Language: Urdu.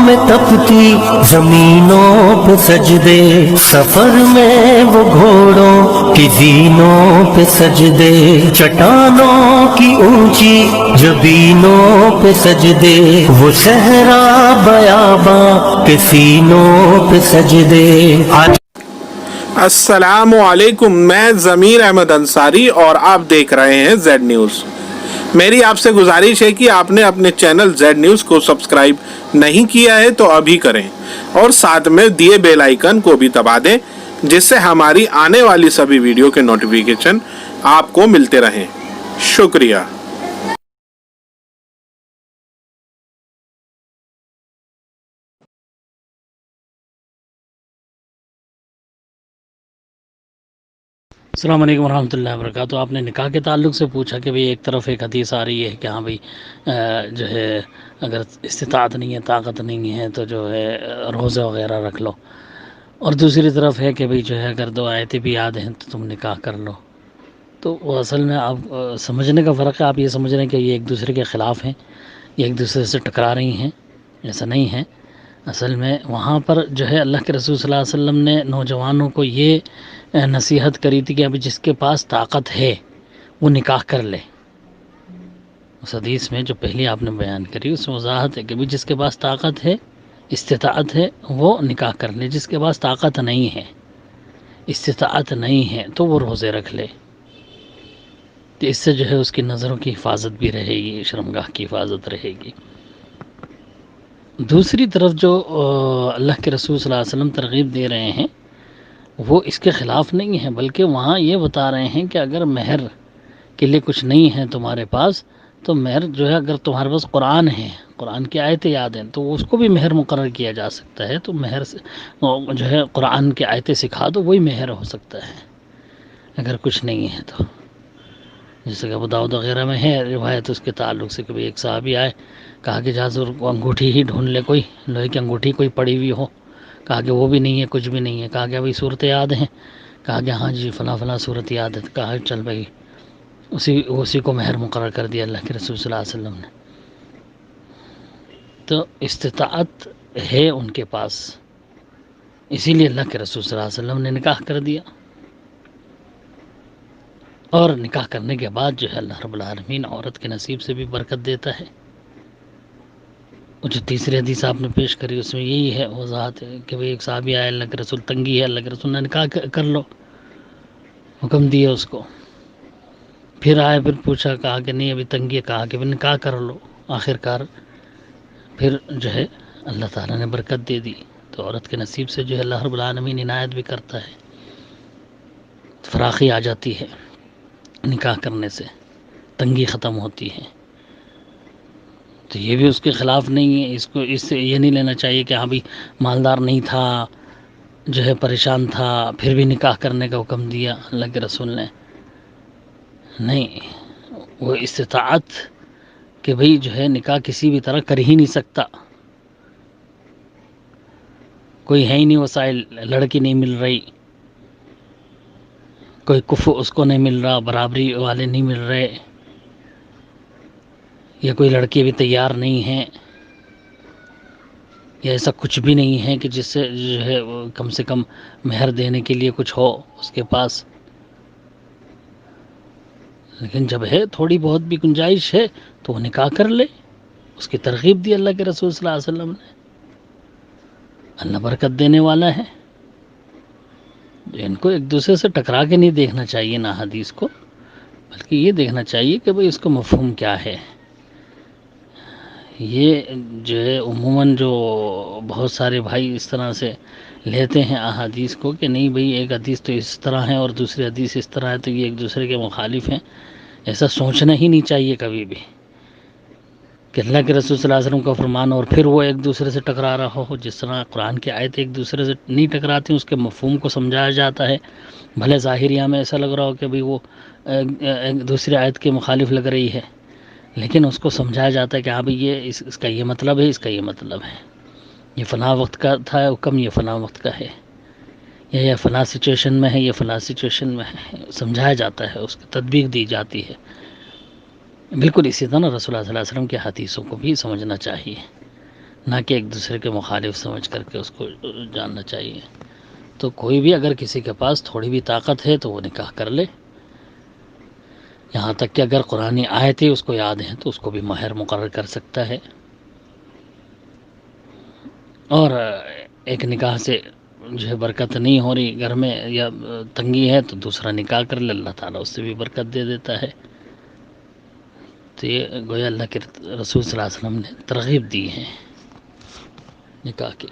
میں تپتی زمینوں پہ سجدے، سفر میں وہ گھوڑوں کی زینوں پہ سجدے، چٹانوں کی اونچی جبینوں پہ سجدے، وہ صحرا بیاباں کے سینوں پہ سجدے۔ السلام علیکم، میں ضمیر احمد انصاری اور آپ دیکھ رہے ہیں زیڈ نیوز۔ میری آپ سے گزارش ہے کہ آپ نے اپنے چینل زیڈ نیوز کو سبسکرائب نہیں کیا ہے تو ابھی کریں اور ساتھ میں دیے بیل آئیکن کو بھی دبا دیں، جس سے ہماری آنے والی سبھی ویڈیو کے نوٹیفیکیشن آپ کو ملتے رہیں۔ شکریہ۔ السلام علیکم ورحمۃ اللہ وبرکاتہ۔ آپ نے نکاح کے تعلق سے پوچھا کہ ایک طرف ایک حدیث آ رہی ہے کہ ہاں بھائی جو ہے اگر استطاعت نہیں ہے، طاقت نہیں ہے تو جو ہے روزہ وغیرہ رکھ لو، اور دوسری طرف ہے کہ بھائی جو ہے اگر 2 آیتیں بھی یاد ہیں تو تم نکاح کر لو۔ تو وہ اصل میں آپ سمجھنے کا فرق ہے، آپ یہ سمجھ رہے ہیں کہ یہ ایک دوسرے کے خلاف ہیں، یہ ایک دوسرے سے ٹکرا رہی ہیں، ایسا نہیں ہے۔ اصل میں وہاں پر جو ہے اللہ کے رسول صلی اللہ علیہ وسلم نے نوجوانوں کو یہ نصیحت کری تھی کہ ابھی جس کے پاس طاقت ہے وہ نکاح کر لے۔ اس حدیث میں جو پہلی آپ نے بیان کری اس میں وضاحت ہے کہ ابھی جس کے پاس طاقت ہے، استطاعت ہے، وہ نکاح کر لے۔ جس کے پاس طاقت نہیں ہے، استطاعت نہیں ہے تو وہ روزے رکھ لے۔ تو اس سے جو ہے اس کی نظروں کی حفاظت بھی رہے گی، شرمگاہ کی حفاظت رہے گی۔ دوسری طرف جو اللہ کے رسول صلی اللہ علیہ وسلم ترغیب دے رہے ہیں وہ اس کے خلاف نہیں ہے، بلکہ وہاں یہ بتا رہے ہیں کہ اگر مہر کے لیے کچھ نہیں ہے تمہارے پاس تو مہر جو ہے اگر تمہارے پاس قرآن ہے، قرآن کی آیتیں یاد ہیں تو اس کو بھی مہر مقرر کیا جا سکتا ہے۔ تو مہر سے جو ہے قرآن کی آیتیں سکھا دو، وہی مہر ہو سکتا ہے اگر کچھ نہیں ہے تو۔ جیسے کہ ابو داؤد وغیرہ میں ہے روایت اس کے تعلق سے کہ ایک صحابی آئے، کہا کہ جہاں کو انگوٹھی ہی ڈھونڈ لے، کوئی لوہے کی انگوٹھی کوئی پڑی ہوئی ہو، کہا کہ وہ بھی نہیں ہے، کچھ بھی نہیں ہے۔ کہا کہ ابھی صورت یاد ہیں؟ کہا کہ ہاں جی فلاں فلاں صورت یاد ہے۔ کہا چل بھائی اسی کو مہر مقرر کر دیا اللہ کے رسول صلی اللہ علیہ وسلم نے۔ تو استطاعت ہے ان کے پاس، اسی لیے اللہ کے رسول صلی اللہ علیہ وسلم نے نکاح کر دیا، اور نکاح کرنے کے بعد جو ہے اللہ رب العالمین عورت کے نصیب سے بھی برکت دیتا ہے۔ جو تیسری حدیث آپ نے پیش کری اس میں یہی ہے، وضاحت ہے کہ ایک صحابی آئے، اللہ کے رسول تنگی ہے، اللہ کے رسول نے نکاح کر لو، حکم دیا اس کو۔ پھر آئے، پھر پوچھا، کہا کہ نہیں ابھی تنگی ہے، کہا کہ نکاح کر لو۔ آخر کار پھر جو ہے اللہ تعالیٰ نے برکت دے دی۔ تو عورت کے نصیب سے جو ہے اللہ رب العالمین عنایت بھی کرتا ہے، فراخی آ جاتی ہے، نکاح کرنے سے تنگی ختم ہوتی ہے۔ تو یہ بھی اس کے خلاف نہیں ہے، اس سے یہ نہیں لینا چاہیے کہ ہاں بھی مالدار نہیں تھا، جو ہے پریشان تھا، پھر بھی نکاح کرنے کا حکم دیا اللہ کے رسول نے۔ نہیں، وہ استطاعت کہ بھئی جو ہے نکاح کسی بھی طرح کر ہی نہیں سکتا، کوئی ہے ہی نہیں وسائل، لڑکی نہیں مل رہی، کوئی کفو اس کو نہیں مل رہا، برابری والے نہیں مل رہے، یا کوئی لڑکی بھی تیار نہیں ہے، یا ایسا کچھ بھی نہیں ہے کہ جس سے جو ہے کم سے کم مہر دینے کے لیے کچھ ہو اس کے پاس۔ لیکن جب ہے تھوڑی بہت بھی گنجائش ہے تو وہ نکاح کر لے، اس کی ترغیب دی اللہ کے رسول صلی اللہ علیہ وسلم نے۔ اللہ برکت دینے والا ہے۔ ان کو ایک دوسرے سے ٹکرا کے نہیں دیکھنا چاہیے نہ حدیث کو، بلکہ یہ دیکھنا چاہیے کہ بھئی اس کو مفہوم کیا ہے۔ یہ جو ہے عموماً جو بہت سارے بھائی اس طرح سے لیتے ہیں احادیث کو کہ نہیں بھئی ایک حدیث تو اس طرح ہے اور دوسری حدیث اس طرح ہے تو یہ ایک دوسرے کے مخالف ہیں، ایسا سوچنا ہی نہیں چاہیے کبھی بھی کہ اللہ کے رسول صلی اللہ علیہ وسلم کا فرمان اور پھر وہ ایک دوسرے سے ٹکرا رہا ہو۔ جس طرح قرآن کی آیت ایک دوسرے سے نہیں ٹکراتی، اس کے مفہوم کو سمجھایا جاتا ہے، بھلے ظاہریہ میں ایسا لگ رہا ہو کہ بھئی وہ ایک دوسری آیت کے مخالف لگ رہی ہے، لیکن اس کو سمجھایا جاتا ہے کہ ہاں بھئی یہ اس کا یہ مطلب ہے، اس کا یہ مطلب ہے، یہ فلاں وقت کا تھا حکم، یہ فلاں وقت کا ہے، یا یہ فلاں سچویشن میں ہے، یہ فلاں سچویشن میں ہے، سمجھایا جاتا ہے، اس کی تطبیق دی جاتی ہے۔ بالکل اسی طرح رسول اللہ صلی اللہ علیہ وسلم کی حدیثوں کو بھی سمجھنا چاہیے، نہ کہ ایک دوسرے کے مخالف سمجھ کر کے اس کو جاننا چاہیے۔ تو کوئی بھی اگر کسی کے پاس تھوڑی بھی طاقت ہے تو وہ نکاح کر لے، یہاں تک کہ اگر قرآنی آیتیں اس کو یاد ہیں تو اس کو بھی مہر مقرر کر سکتا ہے، اور ایک نکاح سے جو ہے برکت نہیں ہو رہی گھر میں یا تنگی ہے تو دوسرا نکاح کر لے، اللہ تعالیٰ اس سے بھی برکت دے دیتا ہے۔ تو یہ گویا اللہ کے رسول صلی اللہ علیہ وسلم نے ترغیب دی ہے نکاح کی۔